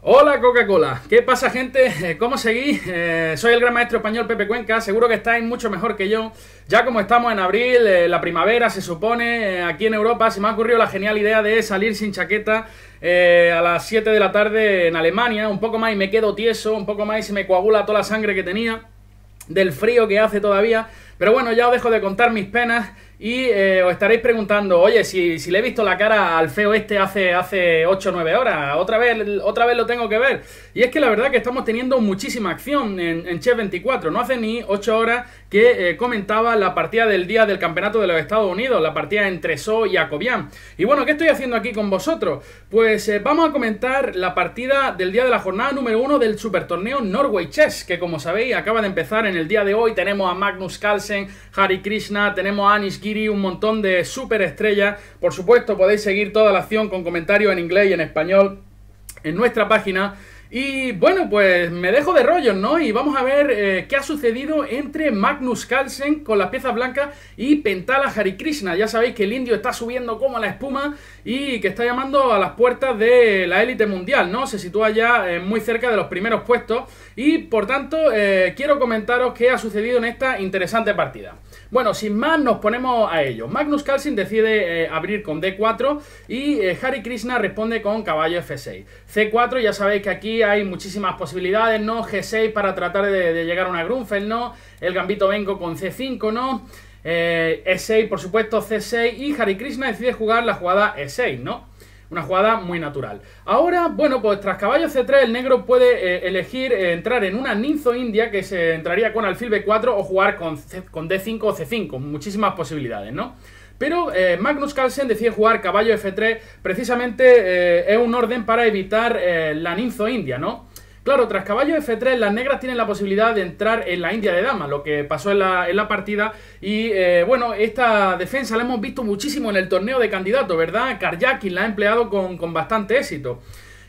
Hola Coca-Cola, ¿qué pasa gente? ¿Cómo seguís? Soy el gran maestro español Pepe Cuenca, seguro que estáis mucho mejor que yo. Ya como estamos en abril, la primavera se supone, aquí en Europa se me ha ocurrido la genial idea de salir sin chaqueta a las 7 de la tarde en Alemania, un poco más y me quedo tieso, un poco más y se me coagula toda la sangre que tenía del frío que hace todavía. Pero bueno, ya os dejo de contar mis penas y os estaréis preguntando, oye, si le he visto la cara al feo este hace 8 o 9 horas, otra vez lo tengo que ver. Y es que la verdad que estamos teniendo muchísima acción en Chess 24. No hace ni 8 horas que comentaba la partida del día del campeonato de los Estados Unidos, la partida entre So y Acobian. Y bueno, ¿qué estoy haciendo aquí con vosotros? Pues vamos a comentar la partida del día de la jornada número 1 del super torneo Norway Chess, que como sabéis acaba de empezar en el día de hoy. Tenemos a Magnus Carlsen, Hare Krishna, tenemos a Anish Giri, un montón de superestrellas. Por supuesto podéis seguir toda la acción con comentarios en inglés y en español en nuestra página. Y bueno, pues me dejo de rollos, ¿no? Y vamos a ver qué ha sucedido entre Magnus Carlsen con las piezas blancas y Pentala Hare Krishna. Ya sabéis que el indio está subiendo como la espuma y que está llamando a las puertas de la élite mundial, ¿no? Se sitúa ya muy cerca de los primeros puestos y por tanto quiero comentaros qué ha sucedido en esta interesante partida. Bueno, sin más nos ponemos a ello. Magnus Carlsen decide abrir con D4 y Hare Krishna responde con caballo F6. C4, ya sabéis que aquí hay muchísimas posibilidades, ¿no? G6 para tratar de llegar a una Grunfeld, ¿no? El gambito vengo con C5, ¿no? E6, por supuesto, C6 y Hare Krishna decide jugar la jugada E6, ¿no? Una jugada muy natural. Ahora, bueno, pues tras caballo C3 el negro puede elegir entrar en una ninzo india que se entraría con alfil B4 o jugar con D5 o C5. Muchísimas posibilidades, ¿no? Pero Magnus Carlsen decide jugar caballo F3, precisamente es un orden para evitar la ninzo india, ¿no? Claro, tras caballo F3 las negras tienen la posibilidad de entrar en la india de dama, lo que pasó en la partida. Y bueno, esta defensa la hemos visto muchísimo en el torneo de candidatos, ¿verdad? Karjakin la ha empleado con bastante éxito.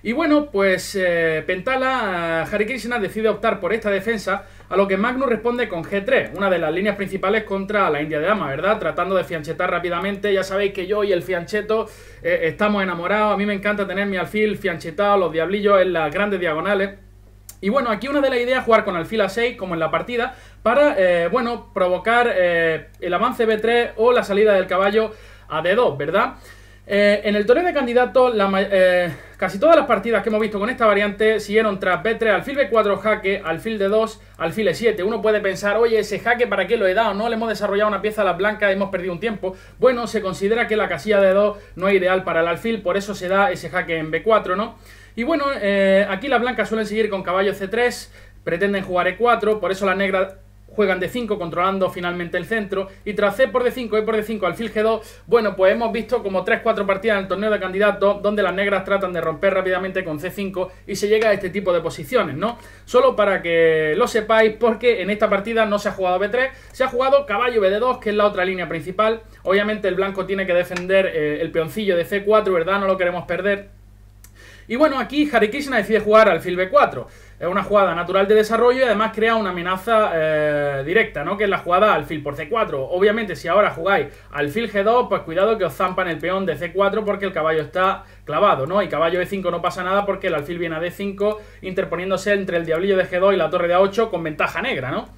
Y bueno, pues Pentala Hare Krishna decide optar por esta defensa, a lo que Magnus responde con G3, una de las líneas principales contra la india de dama, ¿verdad? Tratando de fianchetar rápidamente. Ya sabéis que yo y el fiancheto estamos enamorados. A mí me encanta tener mi alfil fianchetado, los diablillos en las grandes diagonales. Y bueno, aquí una de las ideas es jugar con alfil A6, como en la partida, para, bueno, provocar el avance B3 o la salida del caballo a D2, ¿verdad? En el torneo de candidatos, casi todas las partidas que hemos visto con esta variante siguieron tras B3, alfil B4 jaque, alfil D2, alfil E7. Uno puede pensar, oye, ese jaque ¿para qué lo he dado? No le hemos desarrollado una pieza a las blancas, hemos perdido un tiempo. Bueno, se considera que la casilla D2 no es ideal para el alfil, por eso se da ese jaque en B4, ¿no? Y bueno, aquí las blancas suelen seguir con caballo C3, pretenden jugar E4, por eso las negras juegan D5 controlando finalmente el centro, y tras C por D5, E por D5, alfil G2, bueno, pues hemos visto como 3-4 partidas en el torneo de candidatos donde las negras tratan de romper rápidamente con C5 y se llega a este tipo de posiciones, ¿no? Solo para que lo sepáis, porque en esta partida no se ha jugado B3, se ha jugado caballo BD2, que es la otra línea principal. Obviamente el blanco tiene que defender el peoncillo de C4, ¿verdad? No lo queremos perder. Y bueno, aquí Hare Krishna decide jugar alfil B4. Es una jugada natural de desarrollo y además crea una amenaza directa, ¿no? Que es la jugada alfil por C4. Obviamente, si ahora jugáis alfil G2, pues cuidado que os zampan el peón de C4 porque el caballo está clavado, ¿no? Y caballo E5 no pasa nada porque el alfil viene a D5, interponiéndose entre el diablillo de G2 y la torre de A8 con ventaja negra, ¿no?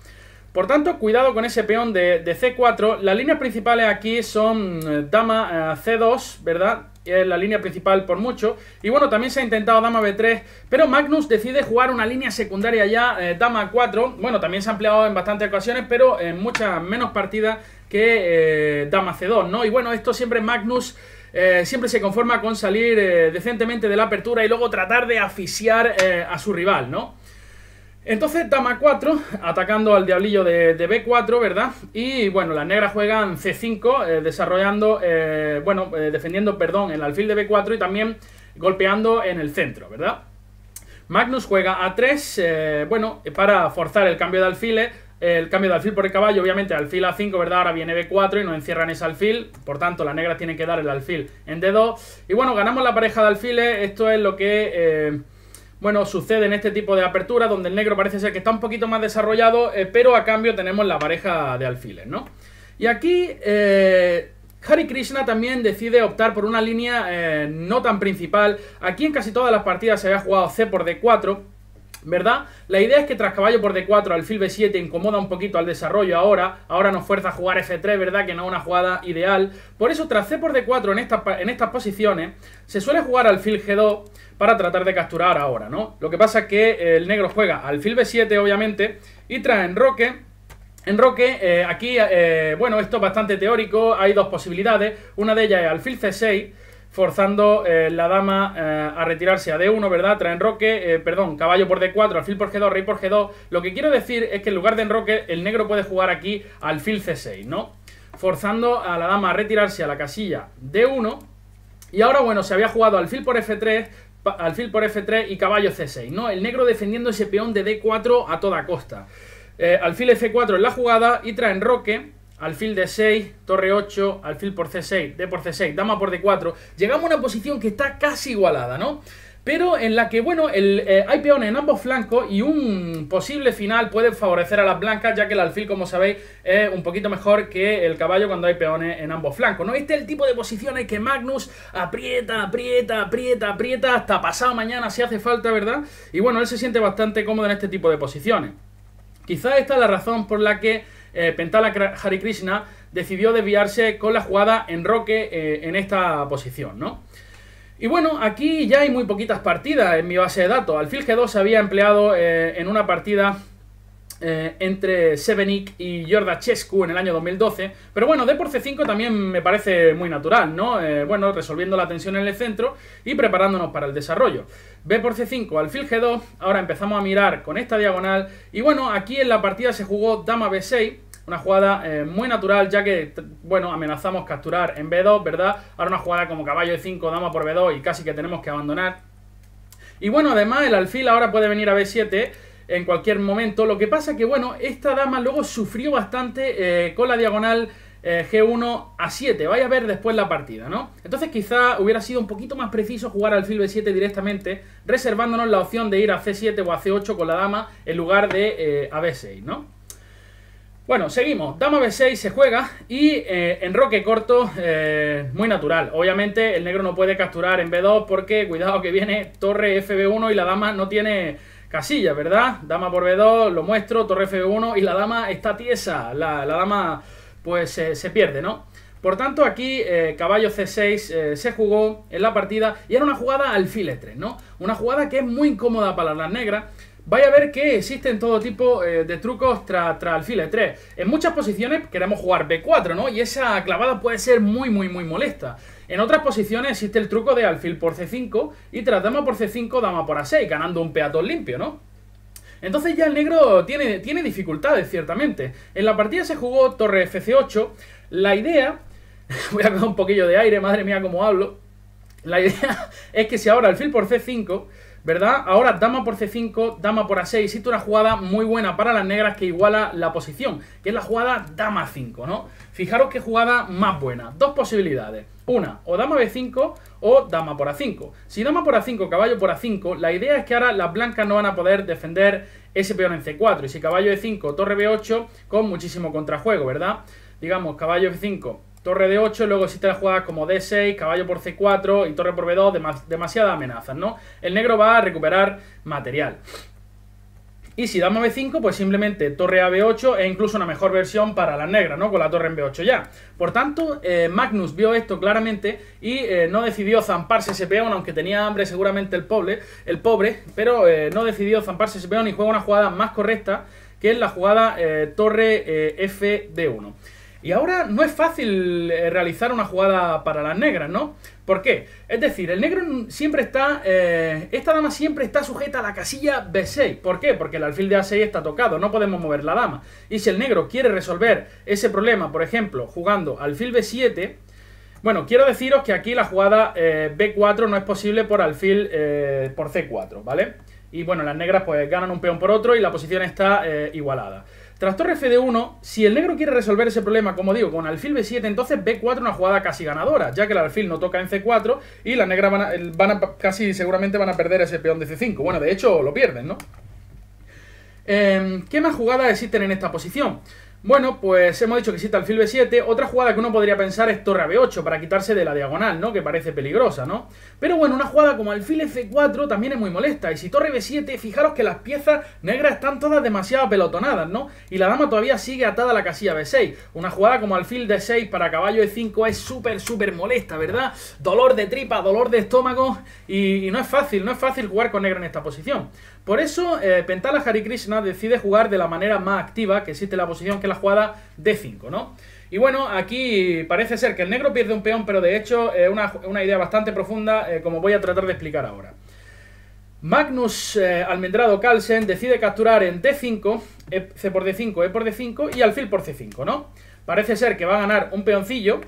Por tanto, cuidado con ese peón de C4. Las líneas principales aquí son dama C2, ¿verdad? Es la línea principal por mucho. Y bueno, también se ha intentado dama B3, pero Magnus decide jugar una línea secundaria ya, dama 4. Bueno, también se ha empleado en bastantes ocasiones, pero en muchas menos partidas que dama C2, ¿no? Y bueno, esto siempre Magnus siempre se conforma con salir decentemente de la apertura y luego tratar de asfixiar a su rival, ¿no? Entonces dama 4, atacando al diablillo de B4, ¿verdad? Y bueno, las negras juegan C5, desarrollando, defendiendo, perdón, el alfil de B4 y también golpeando en el centro, ¿verdad? Magnus juega A3, para forzar el cambio de alfiles, el cambio de alfil por el caballo, obviamente alfil A5, ¿verdad? Ahora viene B4 y nos encierran ese alfil, por tanto las negras tienen que dar el alfil en D2. Y bueno, ganamos la pareja de alfiles, esto es lo que... bueno, sucede en este tipo de apertura, donde el negro parece ser que está un poquito más desarrollado, pero a cambio tenemos la pareja de alfiles, ¿no? Y aquí Hare Krishna también decide optar por una línea no tan principal. Aquí en casi todas las partidas se había jugado C por D4, ¿verdad? La idea es que tras caballo por D4 alfil B7 incomoda un poquito al desarrollo ahora nos fuerza a jugar F3, ¿verdad? Que no es una jugada ideal. Por eso tras C por D4 en estas posiciones se suele jugar alfil G2 para tratar de capturar ahora, ¿no? Lo que pasa es que el negro juega alfil B7 obviamente y tras enroque. Aquí, bueno, esto es bastante teórico, hay dos posibilidades. Una de ellas es alfil C6, forzando la dama a retirarse a D1, ¿verdad? Tras enroque, caballo por D4, alfil por G2, rey por G2. Lo que quiero decir es que en lugar de enroque, el negro puede jugar aquí alfil C6, ¿no? Forzando a la dama a retirarse a la casilla D1. Y ahora, bueno, se había jugado alfil por F3 y caballo C6, ¿no? El negro defendiendo ese peón de D4 a toda costa. Alfil F4 en la jugada y tras enroque, alfil D6, torre 8, alfil por C6, D por C6, dama por D4. Llegamos a una posición que está casi igualada, ¿no? Pero en la que, bueno, hay peones en ambos flancos y un posible final puede favorecer a las blancas, ya que el alfil, como sabéis, es un poquito mejor que el caballo cuando hay peones en ambos flancos, ¿no? Este es el tipo de posiciones que Magnus aprieta hasta pasado mañana si hace falta, ¿verdad? Y bueno, él se siente bastante cómodo en este tipo de posiciones. Quizás esta es la razón por la que Pentala Hare Krishna decidió desviarse con la jugada enroque en esta posición, ¿no? Y bueno, aquí ya hay muy poquitas partidas en mi base de datos. Alfil G2 se había empleado en una partida entre Sevenik y Jordachescu en el año 2012. Pero bueno, D por C5 también me parece muy natural, ¿no? Bueno, resolviendo la tensión en el centro y preparándonos para el desarrollo. B por C5, alfil G2. Ahora empezamos a mirar con esta diagonal. Y bueno, aquí en la partida se jugó dama B6. Una jugada muy natural, ya que, bueno, amenazamos capturar en B2, ¿verdad? Ahora una jugada como caballo E5, dama por B2 y casi que tenemos que abandonar. Y bueno, además el alfil ahora puede venir a B7 en cualquier momento. Lo que pasa que, bueno, esta dama luego sufrió bastante con la diagonal G1 a 7. Vais a ver después la partida, ¿no? Entonces quizá hubiera sido un poquito más preciso jugar alfil B7 directamente, reservándonos la opción de ir a C7 o a C8 con la dama en lugar de a B6, ¿no? Bueno, seguimos. Dama B6 se juega y enroque corto, muy natural. Obviamente el negro no puede capturar en B2 porque, cuidado que viene torre FB1 y la dama no tiene casilla, ¿verdad? Dama por B2, lo muestro, torre FB1 y la dama está tiesa. La dama pues se pierde, ¿no? Por tanto aquí caballo C6 se jugó en la partida y era una jugada alfil E3, ¿no? Una jugada que es muy incómoda para las negras. Vais a ver que existen todo tipo de trucos tras alfil E3. En muchas posiciones queremos jugar B4, ¿no? Y esa clavada puede ser muy molesta. En otras posiciones existe el truco de alfil por C5 y tras dama por C5, dama por A6, ganando un peatón limpio, ¿no? Entonces ya el negro tiene dificultades, ciertamente. En la partida se jugó torre FC8. La idea... Voy a coger un poquillo de aire, madre mía cómo hablo. La idea es que si ahora alfil por C5... ¿verdad? Ahora dama por C5, dama por A6. Existe una jugada muy buena para las negras que iguala la posición, que es la jugada dama 5, ¿no? Fijaros qué jugada más buena. Dos posibilidades. Una, o dama B5 o dama por A5. Si dama por A5, caballo por A5, la idea es que ahora las blancas no van a poder defender ese peón en C4. Y si caballo E5, torre B8, con muchísimo contrajuego, ¿verdad? Digamos, caballo F5, torre D8, luego existen las jugadas como D6, caballo por C4 y torre por B2, demasiadas amenazas, ¿no? El negro va a recuperar material. Y si dama B5, pues simplemente torre a B8 es incluso una mejor versión para las negras, ¿no? Con la torre en B8 ya. Por tanto, Magnus vio esto claramente y no decidió zamparse ese peón, aunque tenía hambre seguramente el pobre, pero no decidió zamparse ese peón y juega una jugada más correcta, que es la jugada torre FD1. Y ahora no es fácil realizar una jugada para las negras, ¿no? ¿Por qué? Es decir, el negro siempre está... esta dama siempre está sujeta a la casilla B6. ¿Por qué? Porque el alfil de A6 está tocado, no podemos mover la dama. Y si el negro quiere resolver ese problema, por ejemplo, jugando alfil B7... Bueno, quiero deciros que aquí la jugada B4 no es posible por alfil por C4, ¿vale? Y bueno, las negras pues ganan un peón por otro y la posición está igualada. Tras torre Fd1, si el negro quiere resolver ese problema, como digo, con alfil B7, entonces B4 una jugada casi ganadora, ya que el alfil no toca en C4 y las negras casi seguramente van a perder ese peón de C5. Bueno, de hecho lo pierden, ¿no? ¿Qué más jugadas existen en esta posición? Bueno, pues hemos dicho que existe alfil B7. Otra jugada que uno podría pensar es torre a B8 para quitarse de la diagonal, ¿no? Que parece peligrosa, ¿no? Pero bueno, una jugada como alfil F4 también es muy molesta. Y si torre B7, fijaros que las piezas negras están todas demasiado apelotonadas, ¿no? Y la dama todavía sigue atada a la casilla B6. Una jugada como alfil D6 para caballo E5 es súper molesta, ¿verdad? Dolor de tripa, dolor de estómago. Y no es fácil jugar con negra en esta posición. Por eso, Pentala Hare Krishna decide jugar de la manera más activa que existe en la posición, que es la jugada D5, ¿no? Y bueno, aquí parece ser que el negro pierde un peón, pero de hecho es una idea bastante profunda, como voy a tratar de explicar ahora. Magnus Almendrado Carlsen decide capturar en D5, C por D5, E por D5 y alfil por C5, ¿no? Parece ser que va a ganar un peoncillo,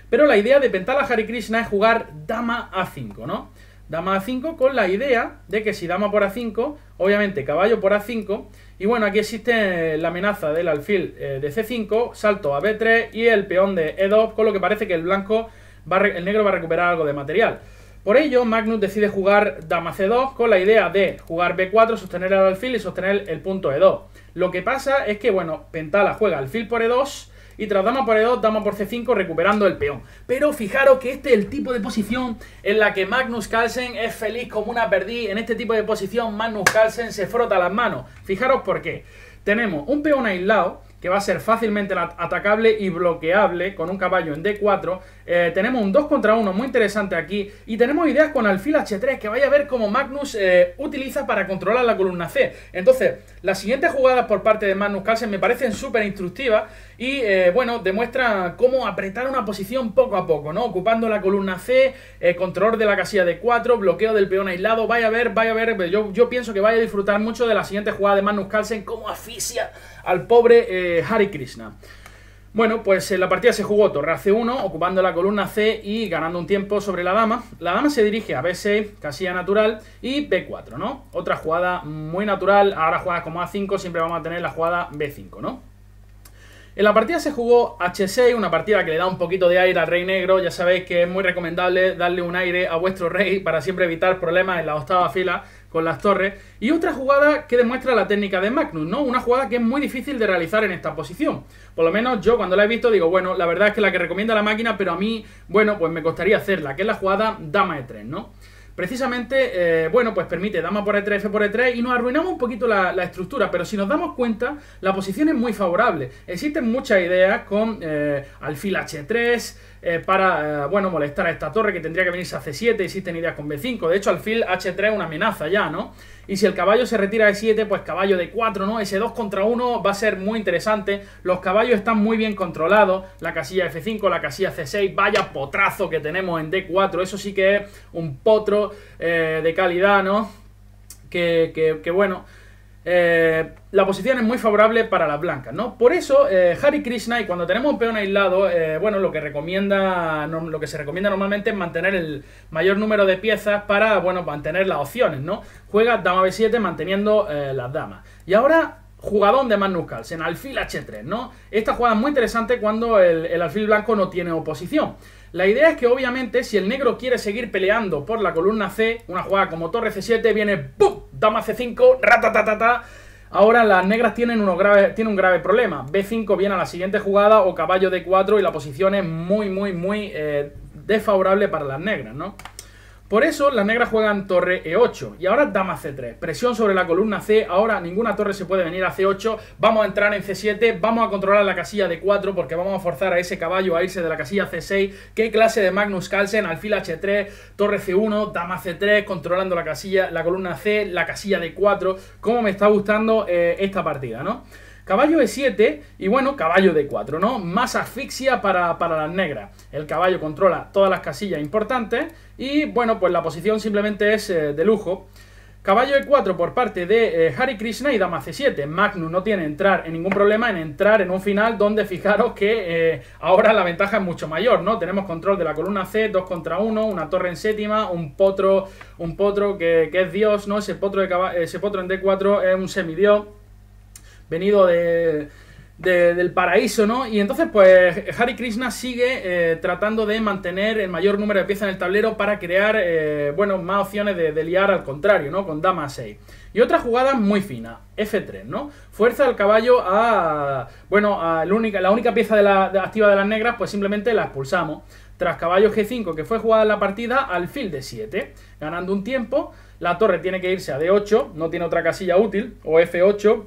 pero la idea de Pentala Hare Krishna es jugar dama A5, ¿no? Dama A5 con la idea de que si dama por A5, obviamente caballo por A5, y bueno, aquí existe la amenaza del alfil de C5, salto a B3 y el peón de E2, con lo que parece que el negro va a recuperar algo de material. Por ello, Magnus decide jugar dama C2 con la idea de jugar B4, sostener el alfil y sostener el punto E2. Lo que pasa es que, bueno, Pentala juega alfil por E2, y tras dama por E2, dama por C5, recuperando el peón. Pero fijaros que este es el tipo de posición en la que Magnus Carlsen es feliz como una perdiz. En este tipo de posición Magnus Carlsen se frota las manos. Fijaros por qué. Tenemos un peón aislado que va a ser fácilmente atacable y bloqueable con un caballo en D4. Tenemos un 2 contra 1 muy interesante aquí. Y tenemos ideas con alfil H3 que vaya a ver cómo Magnus utiliza para controlar la columna C. Entonces, las siguientes jugadas por parte de Magnus Carlsen me parecen súper instructivas. Y bueno, demuestra cómo apretar una posición poco a poco, ¿no? Ocupando la columna C, control de la casilla D4, bloqueo del peón aislado. Vaya a ver, yo pienso que vaya a disfrutar mucho de la siguiente jugada de Magnus Carlsen, cómo asfixia al pobre Hare Krishna. Bueno, pues la partida se jugó torre a C1, ocupando la columna C y ganando un tiempo sobre la dama. La dama se dirige a B6, casilla natural, y B4, ¿no? Otra jugada muy natural. Ahora jugadas como A5, siempre vamos a tener la jugada B5, ¿no? En la partida se jugó H6, una partida que le da un poquito de aire al rey negro. Ya sabéis que es muy recomendable darle un aire a vuestro rey para siempre evitar problemas en la octava fila con las torres. Y otra jugada que demuestra la técnica de Magnus, ¿no? Una jugada que es muy difícil de realizar en esta posición. Por lo menos yo cuando la he visto digo, bueno, la verdad es que la que recomienda la máquina, pero a mí, bueno, pues me costaría hacerla, que es la jugada dama E3, ¿no? Precisamente, bueno, pues permite dama por E3, F por E3 y nos arruinamos un poquito la estructura, pero si nos damos cuenta, la posición es muy favorable. Existen muchas ideas con alfil H3 para, bueno, molestar a esta torre que tendría que venirse a C7, existen ideas con B5, de hecho alfil H3 es una amenaza ya, ¿no? Y si el caballo se retira a E7, pues caballo D4, ¿no? Ese 2 contra 1 va a ser muy interesante, los caballos están muy bien controlados, la casilla F5, la casilla C6, vaya potrazo que tenemos en D4, eso sí que es un potro de calidad, ¿no? Que bueno, la posición es muy favorable para las blancas, ¿no? Por eso, Hare Krishna, y cuando tenemos un peón aislado, bueno, lo que se recomienda normalmente es mantener el mayor número de piezas para, bueno, mantener las opciones, ¿no? Juega dama B7 manteniendo las damas. Y ahora, jugadón de Magnus Carlsen, alfil H3, ¿no? Esta jugada es muy interesante cuando el alfil blanco no tiene oposición. La idea es que obviamente si el negro quiere seguir peleando por la columna C, una jugada como torre C7 viene ¡pum! Dama C5, ratatatata. Ahora las negras tienen un grave problema. B5 viene a la siguiente jugada o caballo D4 y la posición es muy desfavorable para las negras, ¿no? Por eso las negras juegan torre E8 y ahora dama C3, presión sobre la columna C, ahora ninguna torre se puede venir a C8, vamos a entrar en C7, vamos a controlar la casilla D4 porque vamos a forzar a ese caballo a irse de la casilla C6, qué clase de Magnus Carlsen, alfil H3, torre C1, dama C3, controlando la columna C, la casilla D4, cómo me está gustando esta partida, ¿no? Caballo E7 y bueno, caballo D4, ¿no? Más asfixia para las negras. El caballo controla todas las casillas importantes y bueno, pues la posición simplemente es de lujo. Caballo E4 por parte de Hare Krishna y dama C7. Magnus no tiene ningún problema en entrar en un final donde fijaros que ahora la ventaja es mucho mayor, ¿no? Tenemos control de la columna C, 2 contra 1, una torre en séptima, un potro que es Dios, ¿no? Ese potro en D4 es un semidios. Venido de del paraíso, ¿no? Y entonces, pues, Hare Krishna sigue tratando de mantener el mayor número de piezas en el tablero para crear, bueno, más opciones de liar al contrario, ¿no? Con dama 6. Y otra jugada muy fina, F3, ¿no? Fuerza al caballo a, bueno, la única pieza activa de las negras, pues simplemente la expulsamos. Tras caballo G5, que fue jugada en la partida, alfil D7, ganando un tiempo. La torre tiene que irse a D8, no tiene otra casilla útil, o F8.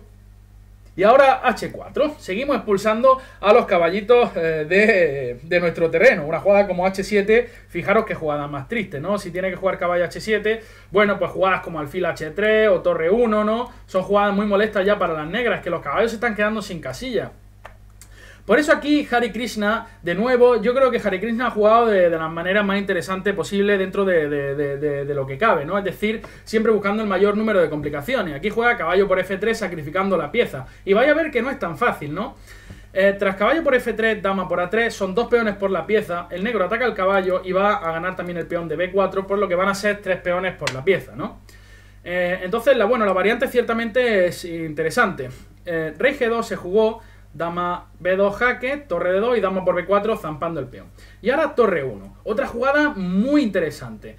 Y ahora H4, seguimos expulsando a los caballitos de nuestro terreno. Una jugada como H7, fijaros qué jugada más triste, ¿no? Si tiene que jugar caballo H7, bueno, pues jugadas como alfil H3 o torre 1, ¿no? Son jugadas muy molestas ya para las negras, que los caballos se están quedando sin casilla. Por eso aquí Hare Krishna, de nuevo, yo creo que Hare Krishna ha jugado de la manera más interesante posible dentro de lo que cabe, ¿no? Es decir, siempre buscando el mayor número de complicaciones. Aquí juega caballo por F3 sacrificando la pieza. Y vaya a ver que no es tan fácil, ¿no? Tras caballo por F3, dama por A3, son 2 peones por la pieza. El negro ataca al caballo y va a ganar también el peón de B4, por lo que van a ser 3 peones por la pieza, ¿no? Entonces, la variante ciertamente es interesante. Rey G2 se jugó, dama B2 jaque, torre D2 y dama por B4 zampando el peón. Y ahora torre 1, otra jugada muy interesante.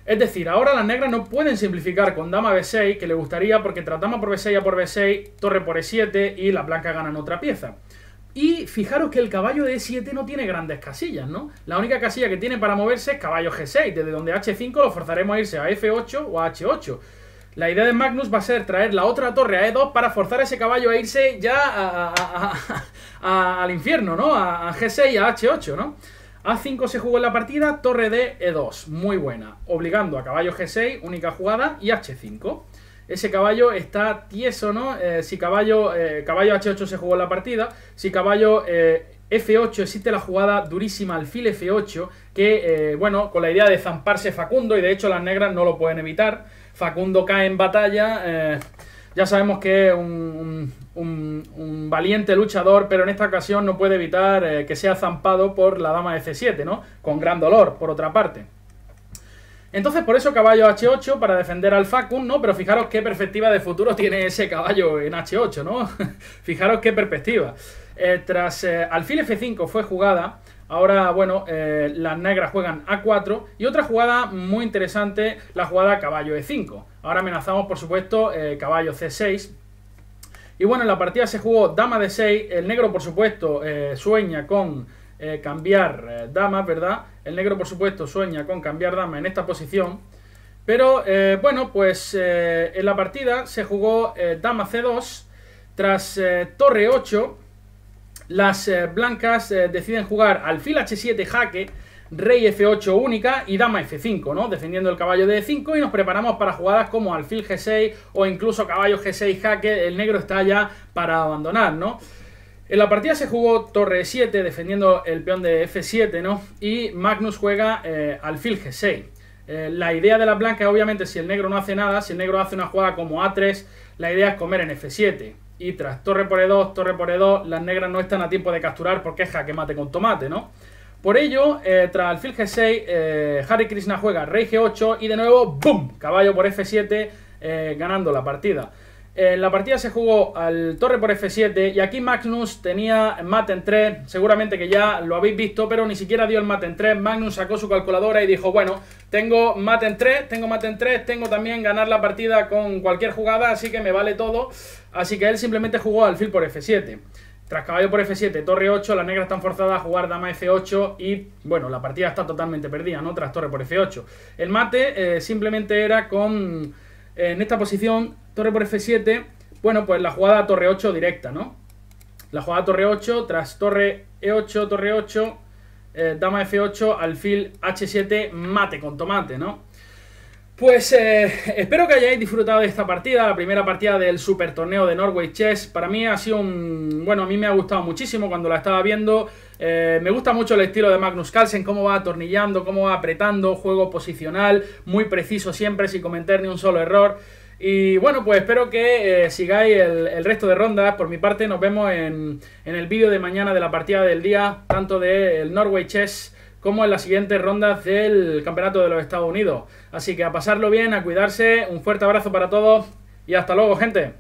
Es decir, ahora las negras no pueden simplificar con dama B6, que le gustaría, porque tras dama por B6 a por B6, torre por E7 y las blancas ganan otra pieza. Y fijaros que el caballo de E7 no tiene grandes casillas, ¿no? La única casilla que tiene para moverse es caballo G6, desde donde H5 lo forzaremos a irse a F8 o a H8. La idea de Magnus va a ser traer la otra torre a E2 para forzar a ese caballo a irse ya al infierno, ¿no? A G6 y a H8, ¿no? A5 se jugó en la partida, torre de E2, muy buena, obligando a caballo G6, única jugada, y H5. Ese caballo está tieso, ¿no? Si caballo H8 se jugó en la partida, si caballo F8 existe la jugada durísima alfil F8, que, bueno, con la idea de zamparse Facundo, y de hecho las negras no lo pueden evitar. Facundo cae en batalla, ya sabemos que es un valiente luchador, pero en esta ocasión no puede evitar que sea zampado por la dama de C7, ¿no? Con gran dolor, por otra parte. Entonces, por eso caballo H8 para defender al Facund, ¿no? Pero fijaros qué perspectiva de futuro tiene ese caballo en H8, ¿no? Fijaros qué perspectiva. Tras alfil F5 fue jugada. Ahora, bueno, las negras juegan A4. Y otra jugada muy interesante, la jugada caballo E5. Ahora amenazamos, por supuesto, caballo C6. Y bueno, en la partida se jugó dama D6. El negro, por supuesto, sueña con cambiar damas, ¿verdad? El negro, por supuesto, sueña con cambiar dama en esta posición. Pero, bueno, pues en la partida se jugó dama C2. Tras torre 8... Las blancas deciden jugar alfil H7 jaque, rey F8 única y dama F5, ¿no? Defendiendo el caballo de E5, y nos preparamos para jugadas como alfil G6 o incluso caballo G6 jaque. El negro está ya para abandonar, ¿no? En la partida se jugó torre E7 defendiendo el peón de F7, ¿no? Y Magnus juega alfil G6. La idea de las blancas, obviamente, si el negro no hace nada, si el negro hace una jugada como A3, la idea es comer en F7. Y tras torre por E2, las negras no están a tiempo de capturar porque es jaque mate con tomate, ¿no? Por ello, tras alfil G6, Hare Krishna juega rey G8 y de nuevo, ¡boom! Caballo por F7, ganando la partida. En la partida se jugó al torre por F7 y aquí Magnus tenía mate en 3, seguramente que ya lo habéis visto, pero ni siquiera dio el mate en 3. Magnus sacó su calculadora y dijo, bueno, tengo mate en 3, tengo también ganar la partida con cualquier jugada, así que me vale todo. Así que él simplemente jugó alfil por F7. Tras caballo por F7, torre 8, las negras están forzadas a jugar dama F8 y, bueno, la partida está totalmente perdida, ¿no? Tras torre por F8. El mate simplemente era con, en esta posición, torre por F7, bueno, pues la jugada torre 8 directa, ¿no? La jugada torre 8, tras torre E8, torre 8, dama F8, alfil H7, mate con tomate, ¿no? Pues espero que hayáis disfrutado de esta partida, la primera partida del super torneo de Norway Chess. Para mí ha sido un... Bueno, a mí me ha gustado muchísimo cuando la estaba viendo. Me gusta mucho el estilo de Magnus Carlsen, cómo va atornillando, cómo va apretando, juego posicional, muy preciso siempre, sin cometer ni un solo error. Y bueno, pues espero que sigáis el resto de rondas. Por mi parte nos vemos en el vídeo de mañana de la partida del día, tanto del Norway Chess como en las siguientes rondas del Campeonato de los Estados Unidos. Así que a pasarlo bien, a cuidarse, un fuerte abrazo para todos y hasta luego, gente.